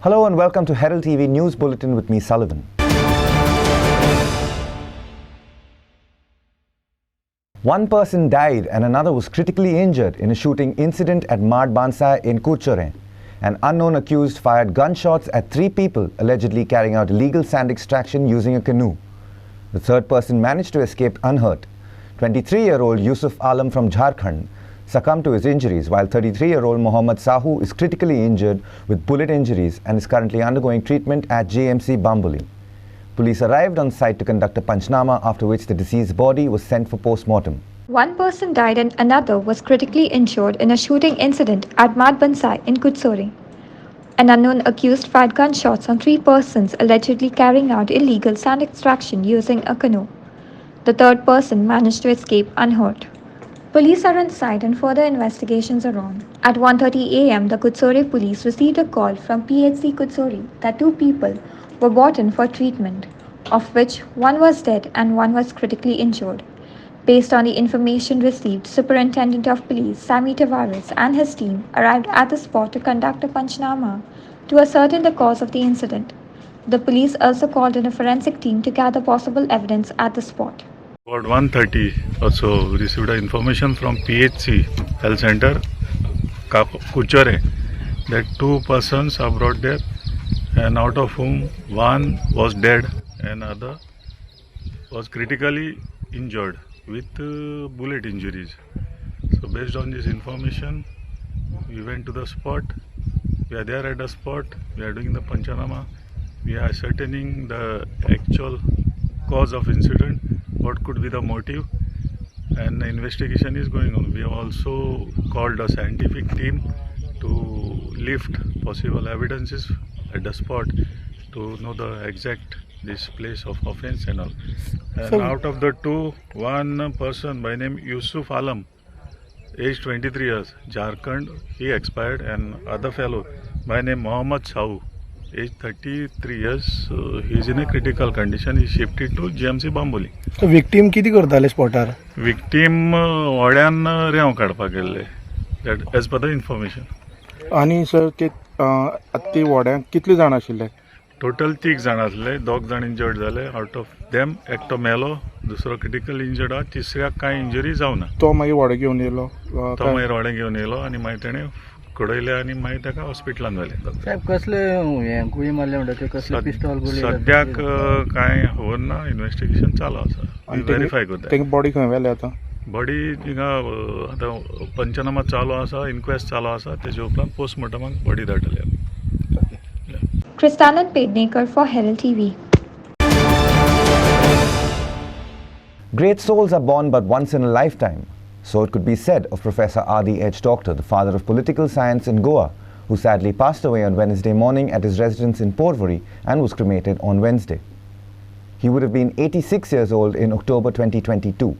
Hello and welcome to Herald TV News Bulletin with me, Sullivan. One person died and another was critically injured in a shooting incident at Mad Bansai in Kurchore. An unknown accused fired gunshots at 3 people allegedly carrying out illegal sand extraction using a canoe. The third person managed to escape unhurt. 23-year-old Yusuf Alam from Jharkhand succumbed to his injuries, while 33-year-old Mohammad Sahu is critically injured with bullet injuries and is currently undergoing treatment at JMC Bambuli. Police arrived on site to conduct a panchnama, after which the deceased's body was sent for post-mortem. One person died and another was critically injured in a shooting incident at Mad Bansai in Kutsori. An unknown accused fired gunshots on 3 persons allegedly carrying out illegal sand extraction using a canoe. The third person managed to escape unhurt. Police are on site and further investigations are on. At 1:30 a.m., the Kutsori police received a call from PHC Kutsori that 2 people were brought in for treatment, of which one was dead and one was critically injured. Based on the information received, Superintendent of Police Sami Tavares and his team arrived at the spot to conduct a panchnama to ascertain the cause of the incident. The police also called in a forensic team to gather possible evidence at the spot. About 1:30 also received information from PHC Health Center, Kuchare, that 2 persons are brought there, and out of whom one was dead and other was critically injured with bullet injuries. So based on this information, we went to the spot. We are there at the spot. We are doing the panchanama. We are ascertaining the actual cause of incident, what could be the motive, and the investigation is going on. We have also called a scientific team to lift possible evidences at the spot to know the exact this place of offense and all. And so, out of the 2, one person by name Yusuf Alam, age 23 years, Jharkhand, he expired, and other fellow by name Mohammad Sahu, age 33 years, he is in a critical condition. He shifted to JMC Bambuli. So victim किती करताले स्पॉटार? Victim वड्यान रेंव काडपाक गेल्ले, that as per the information. आणि sir ते ती वड्यांक कितली जाण आशिल्ले? टोटल 3 जाण आसले, 2 जाण इंजर्ड जाले. आउट ऑफ देम एकटो मेलो, दुसरो क्रिटिकल इंजर्ड आहा, तिसऱ्याक कांय इंजरी जावना. तो मागीर वडे घेवन येयलो. तो मागीर वडे घेवन येयलो आनी मागीर तेणें कडयले आनी मागीर ताका हॉस्पिटलान व्हेले. साहेब कसले गुळी मारले म्हणटा ते कसले पिस्टॉल गुळी? सद्याक कांय खबर ना, इन्व्हेस्टिगेशन चालू आसा. व्हेरीफाय करता. तेंगे बॉडी खंय व्हेले आतां? बॉडी थिंगा आतां पंचनामा चालू आसा, इन्क्वेस्ट चालू आसा, तेजे उपरांत पोस्टमॉर्टमाक बॉडी धाडटले. Kristanan Pednekar for Herald TV. Great souls are born but once in a lifetime. So it could be said of Professor Adi H. Doctor, the father of political science in Goa, who sadly passed away on Wednesday morning at his residence in Porvory and was cremated on Wednesday. He would have been 86 years old in October 2022.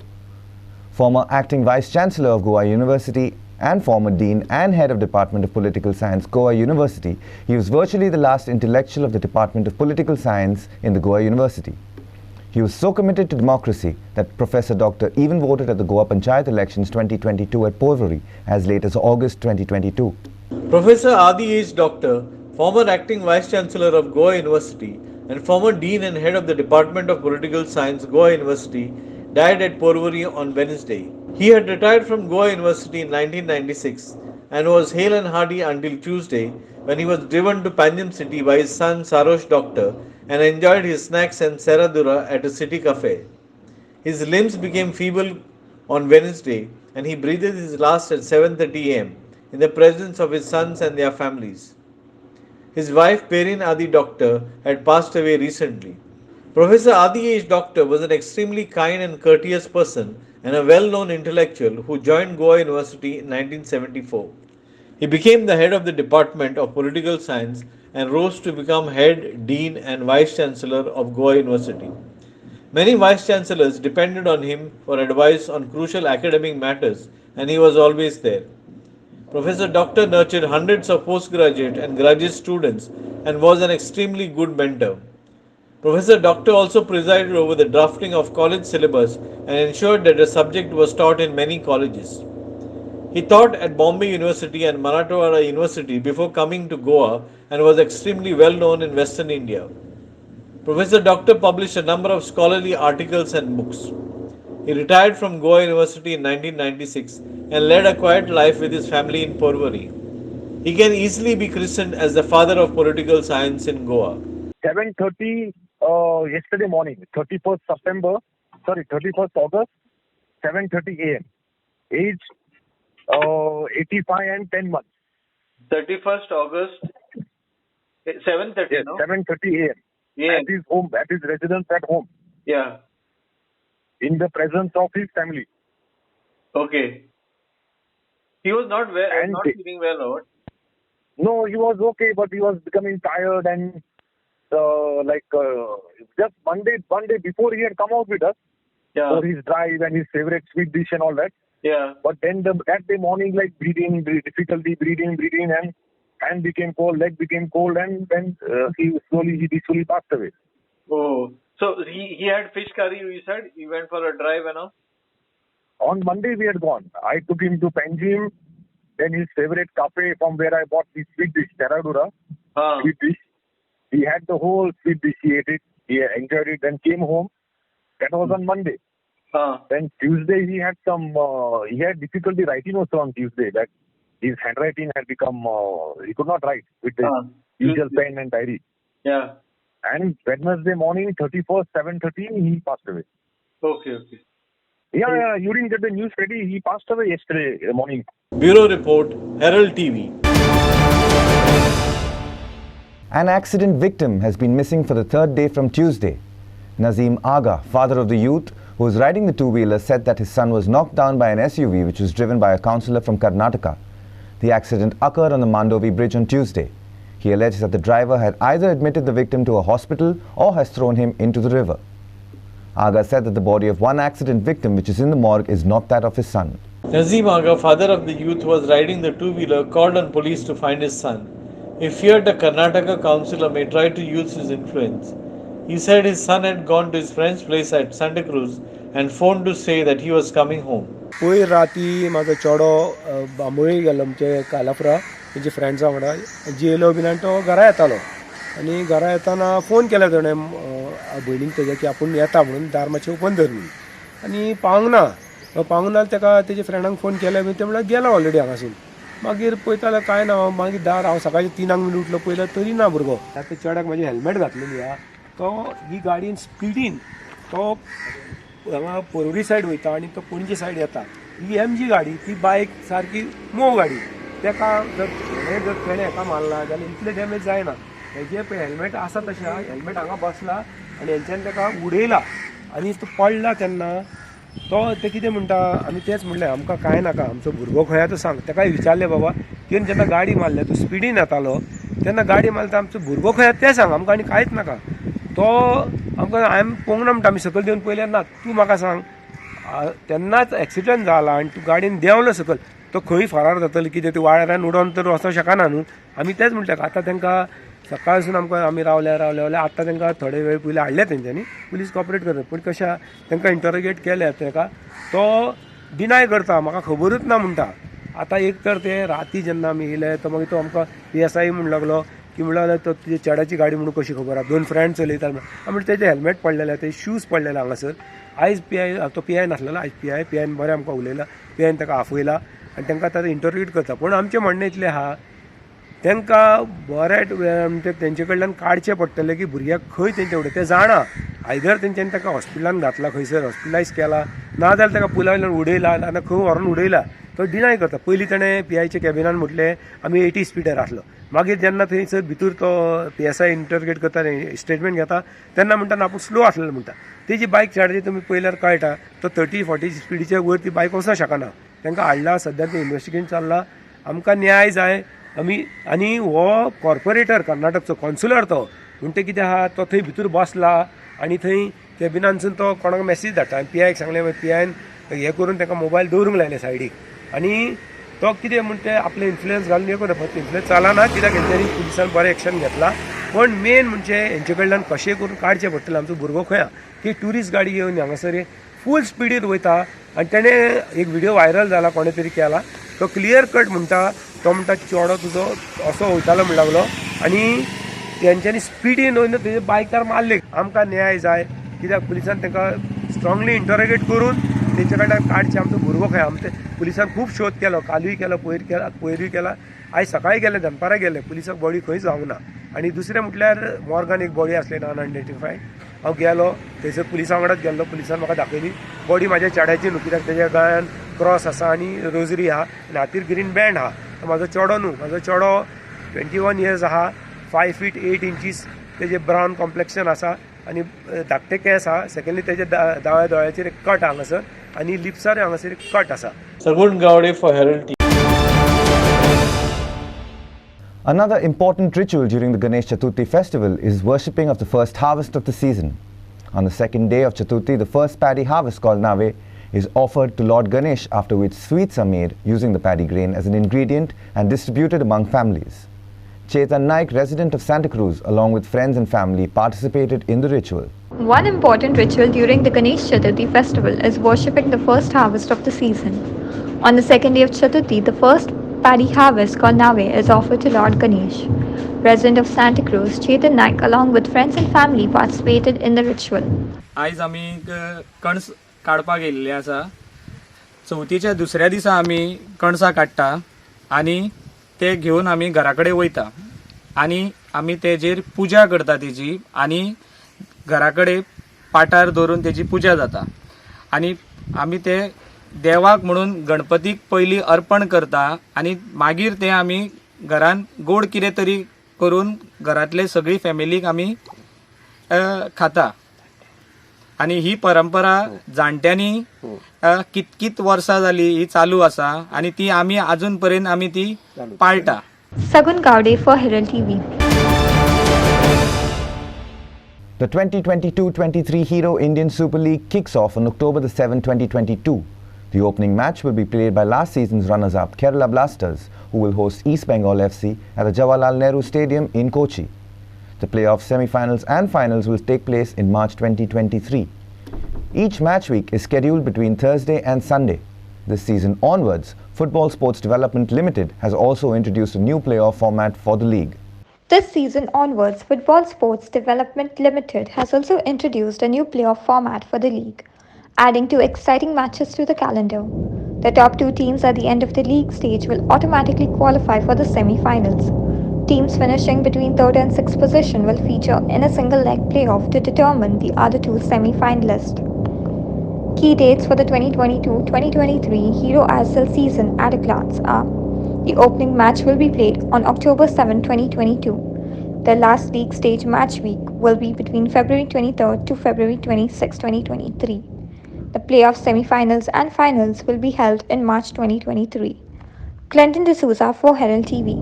Former acting Vice Chancellor of Goa University and former Dean and Head of Department of Political Science, Goa University, he was virtually the last intellectual of the Department of Political Science in the Goa University. He was so committed to democracy that Professor Doctor even voted at the Goa Panchayat elections 2022 at Porvory as late as August 2022. Professor Adi H. Doctor, former acting Vice Chancellor of Goa University and former Dean and Head of the Department of Political Science, Goa University, died at Porvory on Wednesday. He had retired from Goa University in 1996 and was hale and hearty until Tuesday, when he was driven to Panjim city by his son Sarosh Doctor and enjoyed his snacks and seradura at a city cafe. His limbs became feeble on Wednesday and he breathed his last at 7:30 am in the presence of his sons and their families. His wife Perin Adi Doctor had passed away recently. Professor Adi H. Doctor was an extremely kind and courteous person and a well-known intellectual who joined Goa University in 1974. He became the head of the Department of Political Science and rose to become head, dean and vice chancellor of Goa University. Many vice chancellors depended on him for advice on crucial academic matters, and he was always there. Professor Doctor nurtured hundreds of postgraduate and graduate students and was an extremely good mentor. Professor Doctor also presided over the drafting of college syllabus and ensured that the subject was taught in many colleges. He taught at Bombay University and Marathwada University before coming to Goa and was extremely well known in Western India. Professor Doctor published a number of scholarly articles and books. He retired from Goa University in 1996 and led a quiet life with his family in Porvorim. He can easily be christened as the father of political science in Goa. 7:30 yesterday morning, 31st August, 7:30 a.m. Age 85 and 10 months. 31st August, 7:30, Yes, no? 7:30 a.m. Yeah. At his home, at his residence at home, Yeah. in the presence of his family. Okay. He was not well, And not feeling well, or what? No, he was okay, but he was becoming tired and just one day before he had come out with us Yeah. for his drive and his favorite sweet dish and all that. Yeah. But then that day morning, like difficulty breathing, and hand became cold, leg became cold, and then he peacefully passed away. Oh. So he had fish curry, you said? He went for a drive and all? On Monday we had gone. I took him to Panjim, then his favorite cafe from where I bought his sweet dish, Teradura, sweet dish. He had the whole sweet dish, he ate it, he enjoyed it, then came home. That was on Monday. Then Tuesday he had difficulty writing also on Tuesday. That his handwriting had become, he could not write with the usual pen and diary. Yeah. And Wednesday morning, 31st, 7:30, he passed away. Okay. Yeah, you didn't get the news ready. He passed away yesterday morning. Bureau Report, Herald TV. An accident victim has been missing for the third day from Tuesday. Nazim Aga, father of the youth who was riding the two-wheeler, said that his son was knocked down by an SUV which was driven by a councillor from Karnataka. The accident occurred on the Mandovi Bridge on Tuesday. He alleges that the driver had either admitted the victim to a hospital or has thrown him into the river. Aga said that the body of one accident victim, which is in the morgue, is not that of his son. Nazim Aga, father of the youth who was riding the two-wheeler, called on police to find his son. He feared the Karnataka councillor may try to use his influence. He said his son had gone to his friend's place at Santa Cruz and phoned to say that he was coming home. पयर राती म्हाजो चेडो बांबोळी गेलो म्हणजे कालाफ्रा तेजे फ्रेंड्सा वांगडा जेलो been आनी तो घरा येतालो आनी घरा येताना फोन केलो ताणें भयणीक तेज्या की आपूण येता म्हणून दार मातशें ओपन धर म्हणून आनी पावूंक ना ताका तेजे फ्रेंडांक फोन केले बीन ते म्हणल्यार गेलो ऑलरेडी हांगासून मागीर पळयतालो काय ना मागीर दार हांव सकाळीं 3 बीन उठलो पयलो तरी ना भुरगो आतां चेड्याक म्हाजे हेल्मेट घातलेली आहा तो ही गाडयेन स्पिडीन तो हांगा पोरवरी सायड वयता आनी तो पणजे सायड येता ही MG गाडी ती बायक सारकी मोव गाडी ताका जर तेणें हाका मारला जाल्यार इतले डॅमेज जायना हेजे पळय हेल्मेट आसा तशें हेल्मेट हांगा बसला आनी हेंच्यान ताका उडयला आनी तो पडला तेन्ना तो ते कितें म्हणटा आमी तेच म्हणलें आमकां कांय नाका आमचो भुरगो खंय तो सांग ताकाय विचारलें बाबा तुवें जेन्ना गाडी मारल्या तूं स्पिडीन येतालो तेन्ना गाडी मारता आमचो भुरगो खंय तें सांग आमकां आनी कांयच नाका तो आमकां हांवें पळोवंक ना म्हणटा आमी सकयल देवन पयलें ना तूं म्हाका सांग तेन्नाच एक्सिडंट जाला आनी तूं गाडयेन देंवलो सकयल तो खंय फरार जातलो कितें तूं वाड्यारान उडोवन तर वचोंक शकना न्हू आमी तेच म्हणटा आतां तांकां सकाळसून आमकां आमी रावले आतां तांकां थोडे वेळ पयलीं हाडले तेंच्यांनी पुलीस कॉपरेट करता पूण कशें तांकां इंटरोगेट केले ताका तो डिनाय करता म्हाका खबरूच ना म्हणटा आतां एक तर ते राती जेन्ना आमी येयले तो मागीर तो आमकां PSI म्हणून लागलो की म्हणल्यार तो तुजे चेड्याची गाडी म्हणून कशी खबर आहा 2 फ्रेंड चलयता म्हणून तेजे हेल्मेट पडलेले ते शूज पडलेले हांगासर आयज PI तो PI नासलेलो आयज PIन बरें आमकां उलयला PIन ताका आफयला आनी तांकां आतां इंटरोगेट करता पूण आमचें म्हणणें इतलें आहा तांकां बऱ्या तेंचे कडल्यान काडचें पडटलें की भुरग्याक खंय तेंचे उडय तें जाणा आयदर तेंच्यांनी ताका हॉस्पिटलान घातला खंयसर हॉस्पिटलायज केला नाजाल्यार ताका पुला वयल्यान उडयला आनी खंय व्हरून उडयला तो डिनाय करता पयलीं ताणें PIच्या कॅबिनान म्हटलें आमी 80 स्पिडार आसलो मागीर जेन्ना थंयसर भितूर तो PSI इंटरोगेट करता स्टेटमेंट घेता तेन्ना म्हणटा आपूण स्लो आसलेलो म्हणटा तेजी बायक चार्जी तुमी पळयल्यार कळटा तो 30-40 स्पिडीच्या वयर ती बायक वचूंक शकना तांकां हाडला सद्या तें इन्वेस्टिगेशन चल्लां आमकां न्याय जाय आनी हो कॉर्पोरेटर कर्नाटकचो कॉन्सुलर तो म्हणटा कितें आहा तो थंय भितूर बसला आनी थंय कॅबिनानसून तो कोणाक मॅसेज धाडटा आनी PIक सांगलें PIन हें करून ताका मोबायल दवरूंक लायले सायडीक आनी तो कितें म्हणटा तें आपले इन्फ्लुयन्स घालून हें करता पण इन्फ्लुयन्स चलना कित्याक हेंच्यांनी पुलिसान बरें एक्शन घेतला पण मेन म्हणजे हेंचे कडल्यान कशें करून काडचें पडटलें आमचो भुरगो खंय की ट्युरिस्ट गाडी घेवन हांगासर फूल स्पिडीन वयता आनी तेणें एक व्हिडिओ व्हायरल जाला कोणे तरी केला तो क्लियर कट म्हणटा तो म्हणटा चेडो तुजो असो वयतालो म्हणून लागलो आनी तेंच्यांनी स्पिडीन वयन तेजे बायकार मारले. आमकां न्याय जाय कित्याक पुलिसान तांकां स्ट्रॉंगली इंटरोगेट करून तेंचे कडल्यान काडचे. आमचो भुरगो खंय आमचे पुलिसान खूब शोध केलो, कालूय केलो, पयरूय केला, आयज सकाळीं गेले, दनपारां गेले, पुलिसाक बॉडी खंयच गावूंक ना. आनी दुसरें म्हटल्यार मॉर्गान एक बॉडी आसली अनआयडेंटिफायड. हांव गेलो थंयसर पुलिसां वांगडाच गेल्लो. पुलिसान म्हाका दाखयली बॉडी म्हाज्या चेड्याची न्हू कित्याक तेज्या गळ्यान क्रॉस आसा आनी रोजरी आहा आनी हातीर ग्रीन बँड आहा. म्हाजो चेडो न्हू, म्हाजो चेडो 21 years आहा, 5 feet 8 inches तेजे ब्रावन कॉम्प्लेक्शन आसा आनी धाकटे केस आहा. सेकंडली तेजे दाव्या दोळ्याचेर एक कट हांगासर आनी लिप्सार हांगासर एक कट आसा. Sargun Gowde for Herald TV. Another important ritual during the Ganesha Chaturthi festival is worshipping of the first harvest of the season. On the second day of Chaturthi, the first paddy harvest called Nave is offered to Lord Ganesh, after which sweets are made using the paddy grain as an ingredient and distributed among families. Chetan Naik, resident of Santa Cruz, along with friends and family, participated in the ritual. One important ritual during the Ganesha Chaturthi festival is worshipping the first harvest of the season. On the second day of Chaturthi, the first paddy harvest called Nave is offered to Lord Ganesh. Resident of Santa Cruz, Chetan Naik, along with friends and family, participated in the ritual. आयज आमी कणस काडपाक गेल्ले आसा. चवथीच्या दुसऱ्या दिसा आमी कणसां काडटा आनी ते घेवन आमी घरा कडेन वयता आनी आमी तेजेर पुजा करता तेजी आनी घरा कडेन पाटार दवरून तेजी पुजा जाता आनी आमी ते देवाक म्हणून गणपतीक पयलीं अर्पण करता आनी मागीर ते आमी घरान गोड कितें तरी करून घरांतले सगळी फॅमिलीक आमी खाता. आनी ही परंपरा जाणट्यांनी कितकीत वर्सां जाली ही चालू आसा आनी ती आमी अजून पर्यंत आमी ती पाळटा. Sargun Gowde for Herald TV. The 2022-23 Hero Indian Super League kicks off on October the 7th, 2022. The opening match will be played by last season's runners-up Kerala Blasters, who will host East Bengal FC at the Jawaharlal Nehru Stadium in Kochi. The playoff semi-finals and finals will take place in March 2023. Each match week is scheduled between Thursday and Sunday. This season onwards, Football Sports Development Limited has also introduced a new playoff format for the league. This season onwards, Football Sports Development Limited has also introduced a new playoff format for the league, adding 2 exciting matches to the calendar. The top 2 teams at the end of the league stage will automatically qualify for the semi-finals. Teams finishing between 3rd and 6th position will feature in a single-leg playoff to determine the other 2 semi-finalists. Key dates for the 2022-2023 Hero ISL season at a glance are: the opening match will be played on October 7, 2022. The last league stage match week will be between February 23rd to February 26, 2023. The playoff semi-finals and finals will be held in March 2023. Clinton D'Souza for Herald TV.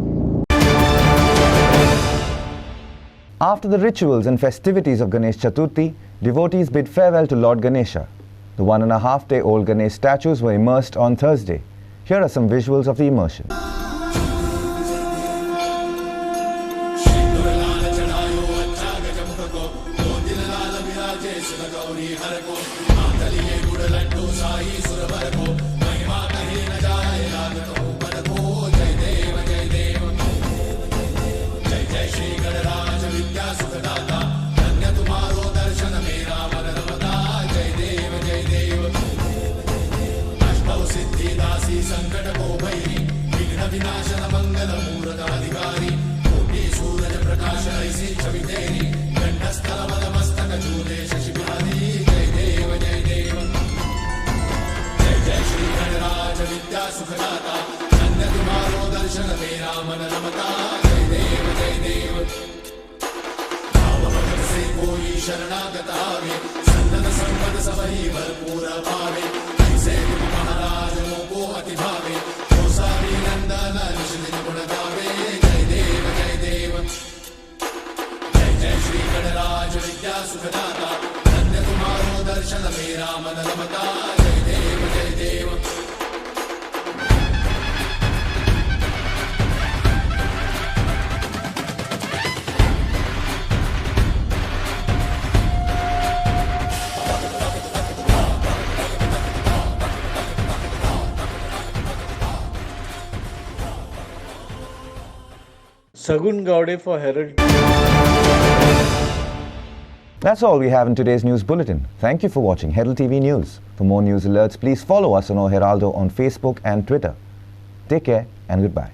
After the rituals and festivities of Ganesh Chaturthi, devotees bid farewell to Lord Ganesha. The 1.5-day-old Ganesh statues were immersed on Thursday. Here are some visuals of the immersion. Sagun Gaude for Herald. That's all we have in today's news bulletin. Thank you for watching Herald TV News. For more news alerts, please follow us on Heraldo on Facebook and Twitter. Take care and goodbye.